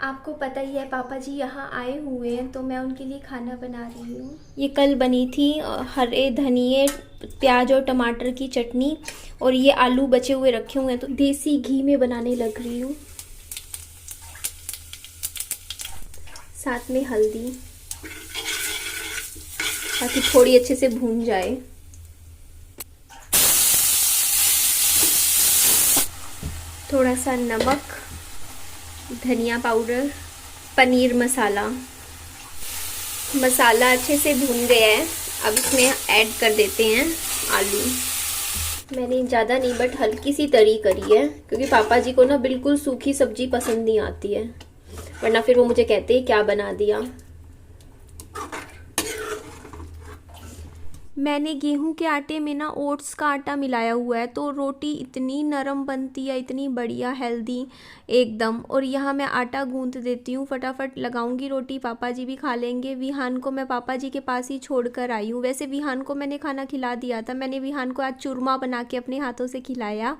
आपको पता ही है पापा जी यहाँ आए हुए हैं तो मैं उनके लिए खाना बना रही हूँ। ये कल बनी थी हरे धनिए प्याज और टमाटर की चटनी, और ये आलू बचे हुए रखे हुए हैं तो देसी घी में बनाने लग रही हूँ। साथ में हल्दी, ताकि थोड़ी अच्छे से भून जाए। थोड़ा सा नमक, धनिया पाउडर, पनीर मसाला। मसाला अच्छे से भून गया है, अब इसमें ऐड कर देते हैं आलू। मैंने ज़्यादा नहीं बट हल्की सी तरी करी है, क्योंकि पापा जी को ना बिल्कुल सूखी सब्जी पसंद नहीं आती है, वरना फिर वो मुझे कहते हैं क्या बना दिया। मैंने गेहूं के आटे में ना ओट्स का आटा मिलाया हुआ है, तो रोटी इतनी नरम बनती है, इतनी बढ़िया हेल्दी एकदम। और यहाँ मैं आटा गूंथ देती हूँ, फटाफट लगाऊंगी रोटी, पापा जी भी खा लेंगे। विहान को मैं पापा जी के पास ही छोड़ कर आई हूँ। वैसे विहान को मैंने खाना खिला दिया था, मैंने विहान को आज चूरमा बना के अपने हाथों से खिलाया।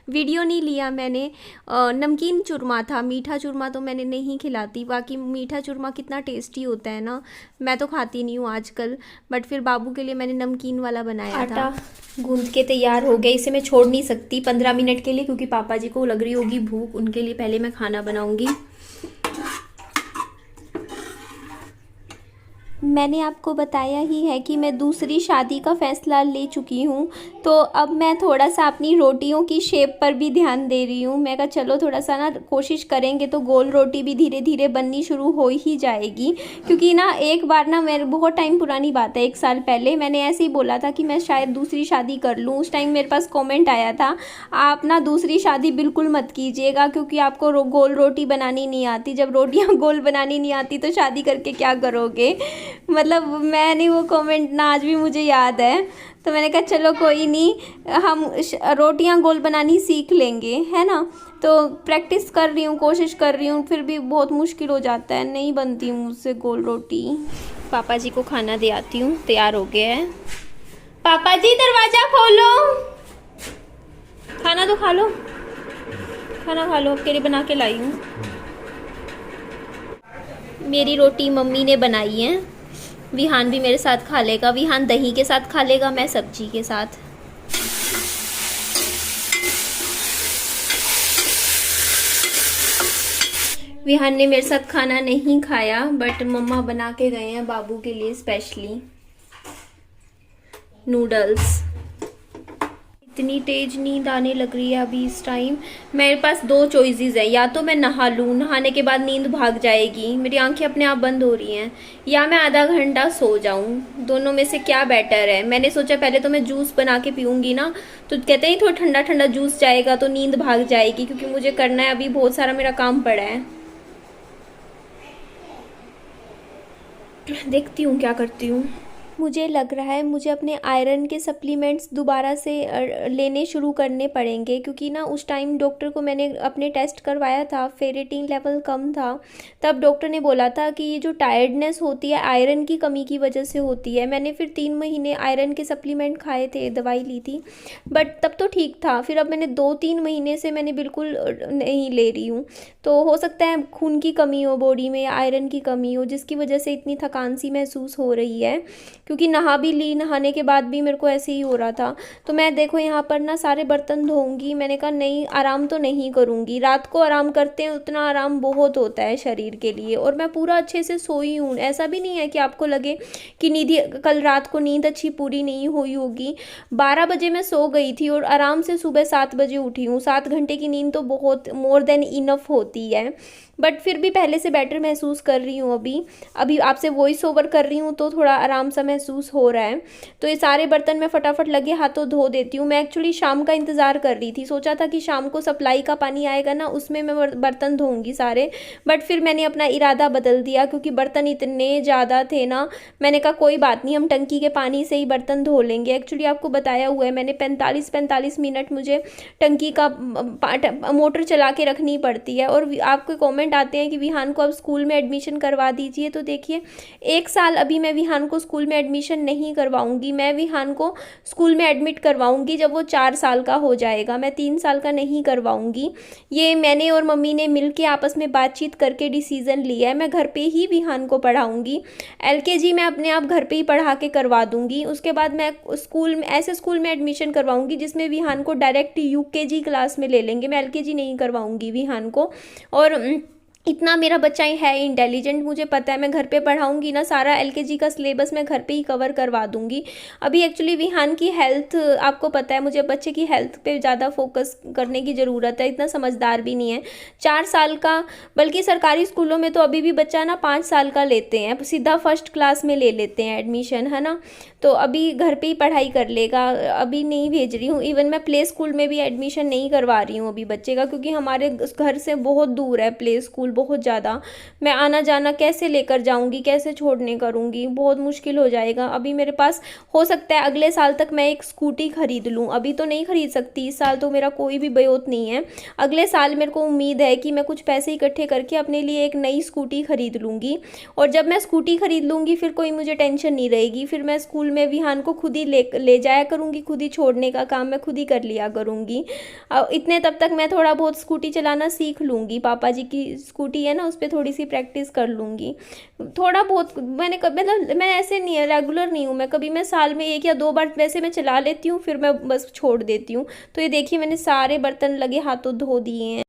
वीडियो नहीं लिया मैंने, नमकीन चूरमा था, मीठा चूरमा तो मैंने नहीं खिलाती। बाकी मीठा चूरमा कितना टेस्टी होता है ना, मैं तो खाती नहीं हूँ आजकल, बट फिर बाबू के लिए मैंने नमकीन वाला बनाया था। आटा गूंद के तैयार हो गया, इसे मैं छोड़ नहीं सकती 15 मिनट के लिए, क्योंकि पापा जी को लग रही होगी भूख, उनके लिए पहले मैं खाना बनाऊंगी। मैंने आपको बताया ही है कि मैं दूसरी शादी का फ़ैसला ले चुकी हूँ, तो अब मैं थोड़ा सा अपनी रोटियों की शेप पर भी ध्यान दे रही हूँ। मैं कहा चलो थोड़ा सा ना कोशिश करेंगे तो गोल रोटी भी धीरे धीरे बननी शुरू हो ही जाएगी। क्योंकि ना एक बार ना, मेरे बहुत टाइम पुरानी बात है, 1 साल पहले मैंने ऐसे ही बोला था कि मैं शायद दूसरी शादी कर लूँ। उस टाइम मेरे पास कॉमेंट आया था, आप ना दूसरी शादी बिल्कुल मत कीजिएगा, क्योंकि आपको गोल रोटी बनानी नहीं आती। जब रोटियाँ गोल बनानी नहीं आती तो शादी करके क्या करोगे। मतलब मैंने वो कमेंट ना आज भी मुझे याद है। तो मैंने कहा चलो कोई नहीं, हम रोटियां गोल बनानी सीख लेंगे, है ना। तो प्रैक्टिस कर रही हूँ, कोशिश कर रही हूँ, फिर भी बहुत मुश्किल हो जाता है, नहीं बनती मुझसे गोल रोटी। पापा जी को खाना दे आती हूँ, तैयार हो गया है। पापा जी दरवाज़ा खोलो, खाना तो खा लो, खाना खा लो, आपके लिए बना के लाई हूँ। मेरी रोटी मम्मी ने बनाई है, विहान भी मेरे साथ खा लेगा। विहान दही के साथ खा लेगा, मैं सब्जी के साथ। विहान ने मेरे साथ खाना नहीं खाया, बट मम्मा बना के गए हैं बाबू के लिए स्पेशली नूडल्स। इतनी तेज नींद आने लग रही है अभी इस टाइम। मेरे पास 2 चॉइसेस है, या तो मैं नहा लूँ, नहाने के बाद नींद भाग जाएगी, मेरी आंखें अपने आप बंद हो रही हैं, या मैं आधा घंटा सो जाऊँ। दोनों में से क्या बेटर है। मैंने सोचा पहले तो मैं जूस बना के पीऊँगी ना, तो कहते हैं थोड़ा ठंडा ठंडा जूस जाएगा तो नींद भाग जाएगी, क्योंकि मुझे करना है, अभी बहुत सारा मेरा काम पड़ा है। देखती हूँ क्या करती हूँ। मुझे लग रहा है मुझे अपने आयरन के सप्लीमेंट्स दोबारा से लेने शुरू करने पड़ेंगे, क्योंकि ना उस टाइम डॉक्टर को मैंने अपने टेस्ट करवाया था, फेरेटिन लेवल कम था। तब डॉक्टर ने बोला था कि ये जो टायर्डनेस होती है आयरन की कमी की वजह से होती है। मैंने फिर 3 महीने आयरन के सप्लीमेंट खाए थे, दवाई ली थी, बट तब तो ठीक था। फिर अब मैंने 2-3 महीने से मैंने बिल्कुल नहीं ले रही हूँ। तो हो सकता है खून की कमी हो बॉडी में, या आयरन की कमी हो, जिसकी वजह से इतनी थकान सी महसूस हो रही है। क्योंकि नहा भी ली, नहाने के बाद भी मेरे को ऐसे ही हो रहा था। तो मैं देखो यहाँ पर ना सारे बर्तन धोऊंगी। मैंने कहा नहीं, आराम तो नहीं करूँगी। रात को आराम करते हैं उतना आराम बहुत होता है शरीर के लिए, और मैं पूरा अच्छे से सोई हूँ। ऐसा भी नहीं है कि आपको लगे कि कल रात को नींद अच्छी पूरी नहीं हुई होगी। 12 बजे मैं सो गई थी और आराम से सुबह 7 बजे उठी हूँ। 7 घंटे की नींद तो बहुत मोर देन इनफ होती है, बट फिर भी पहले से बेटर महसूस कर रही हूँ। अभी आपसे वॉइस ओवर कर रही हूँ तो थोड़ा आराम सा महसूस हो रहा है। तो ये सारे बर्तन मैं फटाफट लगे हाथों धो देती हूँ। मैं एक्चुअली शाम का इंतज़ार कर रही थी, सोचा था कि शाम को सप्लाई का पानी आएगा ना, उसमें मैं बर्तन धोऊंगी सारे, बट फिर मैंने अपना इरादा बदल दिया, क्योंकि बर्तन इतने ज़्यादा थे ना। मैंने कहा कोई बात नहीं, हम टंकी के पानी से ही बर्तन धो लेंगे। एक्चुअली आपको बताया हुआ है मैंने, 45 मिनट मुझे टंकी का मोटर चला के रखनी पड़ती है। और आपको कॉमेंट आते हैं कि विहान को अब स्कूल में एडमिशन करवा दीजिए, तो देखिए 1 साल अभी मैं विहान को स्कूल में एडमिशन नहीं करवाऊंगी। मैं विहान को स्कूल में एडमिट करवाऊंगी जब वो 4 साल का हो जाएगा, मैं 3 साल का नहीं करवाऊंगी। ये मैंने और मम्मी ने मिल के आपस में बातचीत करके डिसीज़न लिया है। मैं घर पे ही विहान को पढ़ाऊंगी। एलकेजी मैं अपने आप घर पे ही पढ़ा के करवा दूंगी। उसके बाद मैं स्कूल में, ऐसे स्कूल में एडमिशन करवाऊंगी जिसमें विहान को डायरेक्ट यूकेजी क्लास में ले लेंगे। मैं एलकेजी नहीं करवाऊंगी विहान को। और इतना मेरा बच्चा ही है इंटेलिजेंट, मुझे पता है मैं घर पे पढ़ाऊंगी ना, सारा एलकेजी का सिलेबस मैं घर पे ही कवर करवा दूंगी। अभी एक्चुअली विहान की हेल्थ, आपको पता है मुझे बच्चे की हेल्थ पे ज़्यादा फोकस करने की ज़रूरत है। इतना समझदार भी नहीं है, 4 साल का। बल्कि सरकारी स्कूलों में तो अभी भी बच्चा ना 5 साल का लेते हैं, सीधा फर्स्ट क्लास में ले लेते हैं एडमिशन, है ना। तो अभी घर पे ही पढ़ाई कर लेगा, अभी नहीं भेज रही हूँ। इवन मैं प्ले स्कूल में भी एडमिशन नहीं करवा रही हूँ अभी बच्चे का, क्योंकि हमारे घर से बहुत दूर है प्ले स्कूल, बहुत ज़्यादा। मैं आना जाना कैसे लेकर जाऊँगी, कैसे छोड़ने करूँगी, बहुत मुश्किल हो जाएगा। अभी मेरे पास हो सकता है अगले साल तक मैं एक स्कूटी खरीद लूँ, अभी तो नहीं खरीद सकती। इस साल तो मेरा कोई भी बयोत नहीं है। अगले साल मेरे को उम्मीद है कि मैं कुछ पैसे इकट्ठे करके अपने लिए एक नई स्कूटी खरीद लूँगी। और जब मैं स्कूटी खरीद लूँगी फिर कोई मुझे टेंशन नहीं रहेगी। फिर मैं स्कूल में विहान को खुद ही ले जाया करूँगी, खुद ही छोड़ने का काम मैं खुद ही कर लिया करूँगी। इतने तब तक मैं थोड़ा बहुत स्कूटी चलाना सीख लूँगी। पापा जी की स्कूटी है ना, उस पर थोड़ी सी प्रैक्टिस कर लूँगी थोड़ा बहुत। मैंने कभी, मतलब मैं ऐसे नहीं है, रेगुलर नहीं हूँ मैं कभी, मैं साल में 1 या 2 बार वैसे मैं चला लेती हूँ, फिर मैं बस छोड़ देती हूँ। तो ये देखिए मैंने सारे बर्तन लगे हाथों धो दिए हैं।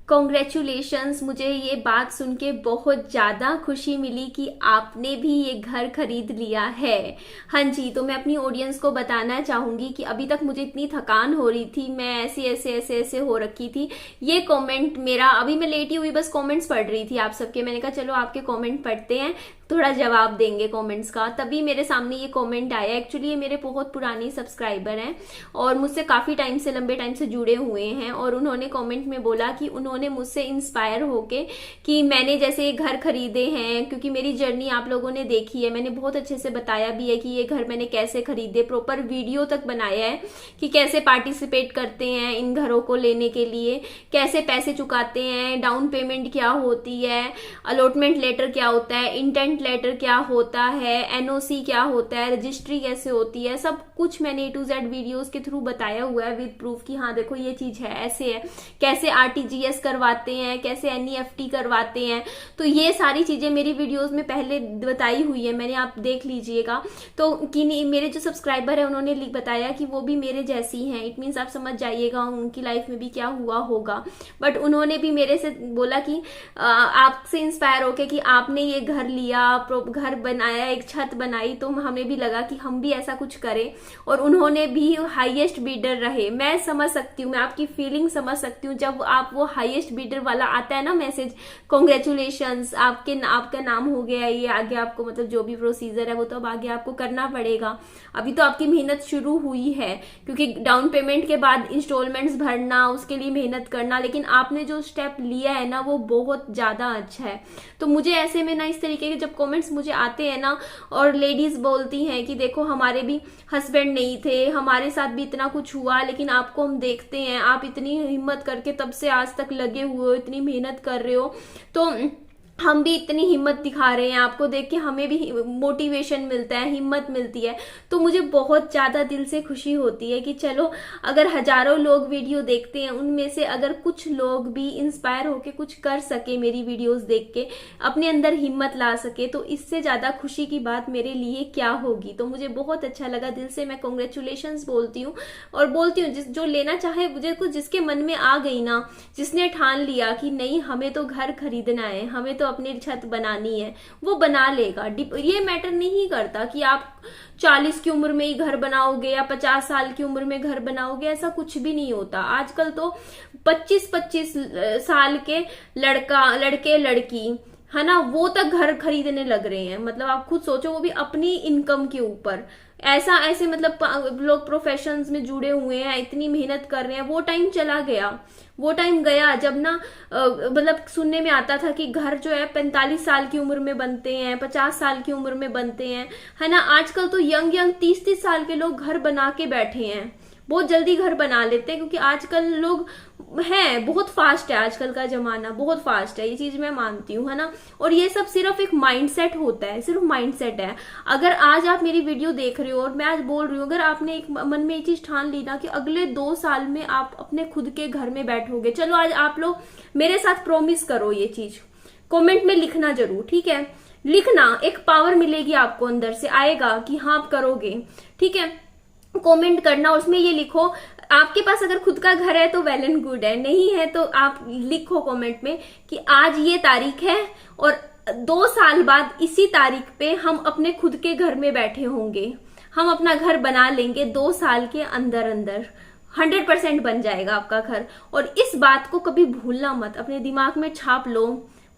कॉन्ग्रेचुलेशंस, मुझे ये बात सुन के बहुत ज़्यादा खुशी मिली कि आपने भी ये घर खरीद लिया है। हाँ जी, तो मैं अपनी ऑडियंस को बताना चाहूँगी कि अभी तक मुझे इतनी थकान हो रही थी, मैं ऐसे हो रखी थी। ये कमेंट मेरा, अभी मैं लेटी हुई बस कमेंट्स पढ़ रही थी आप सबके, मैंने कहा चलो आपके कमेंट पढ़ते हैं, थोड़ा जवाब देंगे कमेंट्स का। तभी मेरे सामने ये कमेंट आया। एक्चुअली ये मेरे बहुत पुरानी सब्सक्राइबर हैं और मुझसे काफ़ी टाइम से, लंबे टाइम से जुड़े हुए हैं। और उन्होंने कमेंट में बोला कि उन्होंने मुझसे इंस्पायर होके कि मैंने जैसे घर खरीदे हैं, क्योंकि मेरी जर्नी आप लोगों ने देखी है, मैंने बहुत अच्छे से बताया भी है कि ये घर मैंने कैसे खरीदे, प्रॉपर वीडियो तक बनाया है कि कैसे पार्टिसिपेट करते हैं इन घरों को लेने के लिए, कैसे पैसे चुकाते हैं, डाउन पेमेंट क्या होती है, अलॉटमेंट लेटर क्या होता है, इंटेंट लेटर क्या होता है, एनओसी क्या होता है, रजिस्ट्री कैसे होती है, सब कुछ मैंने A to Z वीडियोस के थ्रू बताया हुआ है विद प्रूफ कि हाँ देखो ये चीज है, ऐसे है, कैसे आरटीजीएस करवाते हैं, कैसे एनईएफटी करवाते हैं। तो ये सारी चीजें मेरी वीडियोस में पहले बताई हुई है, मैंने, आप देख लीजिएगा। तो मेरे जो सब्सक्राइबर है उन्होंने बताया कि वो भी मेरे जैसी हैं, इट मीन्स आप समझ जाइएगा उनकी लाइफ में भी क्या हुआ होगा। बट उन्होंने भी मेरे से बोला कि आपसे इंस्पायर होके कि आपने ये घर लिया, घर बनाया, एक छत बनाई, तो हमें भी लगा कि हम भी ऐसा कुछ करें। और उन्होंने भी हाईएस्ट बीडर रहे। मैं समझ सकती हूँ, मैं आपकी फीलिंग समझ सकती हूँ। जब आप वो हाईएस्ट बीडर वाला आता है ना मैसेज, कॉन्ग्रेचुलेशंस, आपका नाम हो गया, ये आगे आपको, मतलब जो भी प्रोसीजर है वो तो अब आगे आपको करना पड़ेगा। अभी तो आपकी मेहनत शुरू हुई है, क्योंकि डाउन पेमेंट के बाद इंस्टॉलमेंट्स भरना, उसके लिए मेहनत करना, लेकिन आपने जो स्टेप लिया है ना वो बहुत ज्यादा अच्छा है। तो मुझे ऐसे में ना इस तरीके के जब कमेंट्स मुझे आते हैं ना, और लेडीज बोलती हैं कि देखो हमारे भी हस्बैंड नहीं थे, हमारे साथ भी इतना कुछ हुआ, लेकिन आपको हम देखते हैं, आप इतनी हिम्मत करके तब से आज तक लगे हुए हो, इतनी मेहनत कर रहे हो, तो हम भी इतनी हिम्मत दिखा रहे हैं, आपको देख के हमें भी मोटिवेशन मिलता है, हिम्मत मिलती है। तो मुझे बहुत ज़्यादा दिल से खुशी होती है कि चलो अगर हजारों लोग वीडियो देखते हैं, उनमें से अगर कुछ लोग भी इंस्पायर होके कुछ कर सके, मेरी वीडियोस देख के अपने अंदर हिम्मत ला सके, तो इससे ज़्यादा खुशी की बात मेरे लिए क्या होगी। तो मुझे बहुत अच्छा लगा, दिल से मैं कॉन्ग्रेचुलेशंस बोलती हूँ। और बोलती हूँ जो लेना चाहे, मुझे कुछ जिसके मन में आ गई ना, जिसने ठान लिया कि नहीं हमें तो घर खरीदना है, हमें तो अपनी छत बनानी है, वो बना लेगा। ये मैटर नहीं करता कि आप 40 की उम्र में ही घर बनाओगे या 50 साल की उम्र में घर बनाओगे, ऐसा कुछ भी नहीं होता। आजकल तो 25-25 साल के लड़के लड़की है ना, वो तक घर खरीदने लग रहे हैं। मतलब आप खुद सोचो, वो भी अपनी इनकम के ऊपर। ऐसे मतलब लोग प्रोफेशंस में जुड़े हुए हैं, इतनी मेहनत कर रहे हैं। वो टाइम चला गया, वो टाइम गया जब ना मतलब सुनने में आता था कि घर जो है 45 साल की उम्र में बनते हैं, 50 साल की उम्र में बनते हैं, है ना। आजकल तो यंग 30-30 साल के लोग घर बना के बैठे हैं, बहुत जल्दी घर बना लेते हैं, क्योंकि आजकल लोग है, बहुत फास्ट है आजकल का जमाना, बहुत फास्ट है, ये चीज मैं मानती हूँ, है ना। और ये सब सिर्फ एक माइंडसेट होता है, सिर्फ माइंडसेट है। अगर आज आप मेरी वीडियो देख रहे हो और मैं आज बोल रही हूँ, अगर आपने एक मन में ये चीज ठान ली ना कि अगले 2 साल में आप अपने खुद के घर में बैठोगे, चलो आज आप लोग मेरे साथ प्रॉमिस करो ये चीज, कमेंट में लिखना जरूर, ठीक है। लिखना, एक पावर मिलेगी आपको अंदर से, आएगा कि हाँ आप करोगे, ठीक है। कमेंट करना, उसमें ये लिखो, आपके पास अगर खुद का घर है तो वेल एंड गुड है, नहीं है तो आप लिखो कमेंट में कि आज ये तारीख है और 2 साल बाद इसी तारीख पे हम अपने खुद के घर में बैठे होंगे, हम अपना घर बना लेंगे 2 साल के अंदर अंदर, 100% बन जाएगा आपका घर। और इस बात को कभी भूलना मत, अपने दिमाग में छाप लो,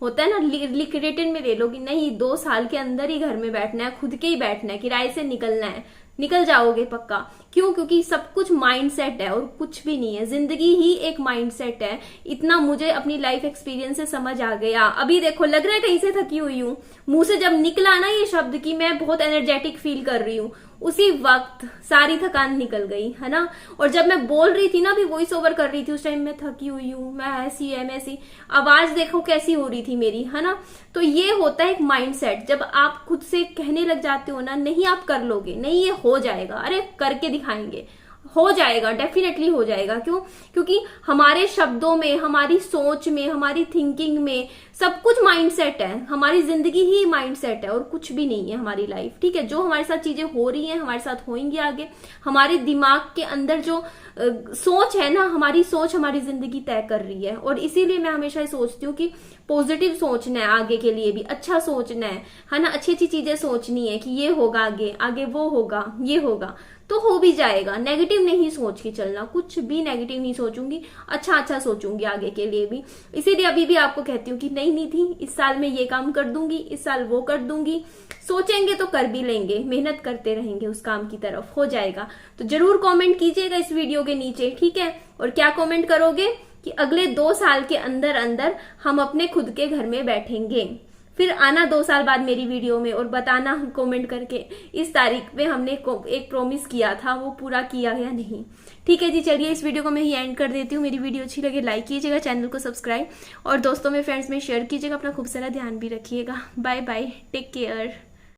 होता है ना, लिख रिटन में ले लो कि नहीं 2 साल के अंदर ही घर में बैठना है, खुद के ही बैठना है, किराए से निकलना है, निकल जाओगे पक्का। क्यों? क्योंकि सब कुछ माइंडसेट है और कुछ भी नहीं है, जिंदगी ही एक माइंडसेट है। इतना मुझे अपनी लाइफ एक्सपीरियंस से समझ आ गया। अभी देखो, लग रहा है कहीं से थकी हुई हूँ, मुंह से जब निकला ना ये शब्द कि मैं बहुत एनर्जेटिक फील कर रही हूँ, उसी वक्त सारी थकान निकल गई, है ना। और जब मैं बोल रही थी ना, अभी वॉइस ओवर कर रही थी, उस टाइम मैं थकी हुई हूँ, मैं ऐसी है, मैं ऐसी, आवाज देखो कैसी हो रही थी मेरी, है ना। तो ये होता है एक माइंडसेट, जब आप खुद से कहने लग जाते हो ना, नहीं आप कर लोगे, नहीं ये हो जाएगा, अरे करके दिखाएंगे, हो जाएगा, डेफिनेटली हो जाएगा। क्यों? क्योंकि हमारे शब्दों में, हमारी सोच में, हमारी थिंकिंग में सब कुछ माइंडसेट है, हमारी जिंदगी ही माइंडसेट है और कुछ भी नहीं है हमारी लाइफ, ठीक है। जो हमारे साथ चीजें हो रही हैं, हमारे साथ होंगी आगे, हमारे दिमाग के अंदर जो सोच है ना, हमारी सोच हमारी जिंदगी तय कर रही है। और इसीलिए मैं हमेशा ये सोचती हूँ कि पॉजिटिव सोचना है, आगे के लिए भी अच्छा सोचना है ना, अच्छी अच्छी चीजें सोचनी है कि ये होगा आगे, आगे वो होगा, ये होगा, तो हो भी जाएगा। नेगेटिव नहीं सोच के चलना, कुछ भी नेगेटिव नहीं सोचूंगी, अच्छा अच्छा सोचूंगी आगे के लिए भी। इसीलिए अभी भी आपको कहती हूँ कि नहीं निधि, इस साल में ये काम कर दूंगी, इस साल वो कर दूंगी, सोचेंगे तो कर भी लेंगे, मेहनत करते रहेंगे उस काम की तरफ, हो जाएगा। तो जरूर कमेंट कीजिएगा इस वीडियो के नीचे, ठीक है। और क्या कमेंट करोगे कि अगले 2 साल के अंदर अंदर हम अपने खुद के घर में बैठेंगे। फिर आना 2 साल बाद मेरी वीडियो में और बताना कमेंट करके इस तारीख पे हमने एक प्रॉमिस किया था, वो पूरा किया या नहीं, ठीक है जी। चलिए इस वीडियो को मैं ही एंड कर देती हूँ। मेरी वीडियो अच्छी लगे लाइक कीजिएगा, चैनल को सब्सक्राइब और दोस्तों में, फ्रेंड्स में शेयर कीजिएगा। अपना खूब सारा ध्यान भी रखिएगा। Bye bye, take care.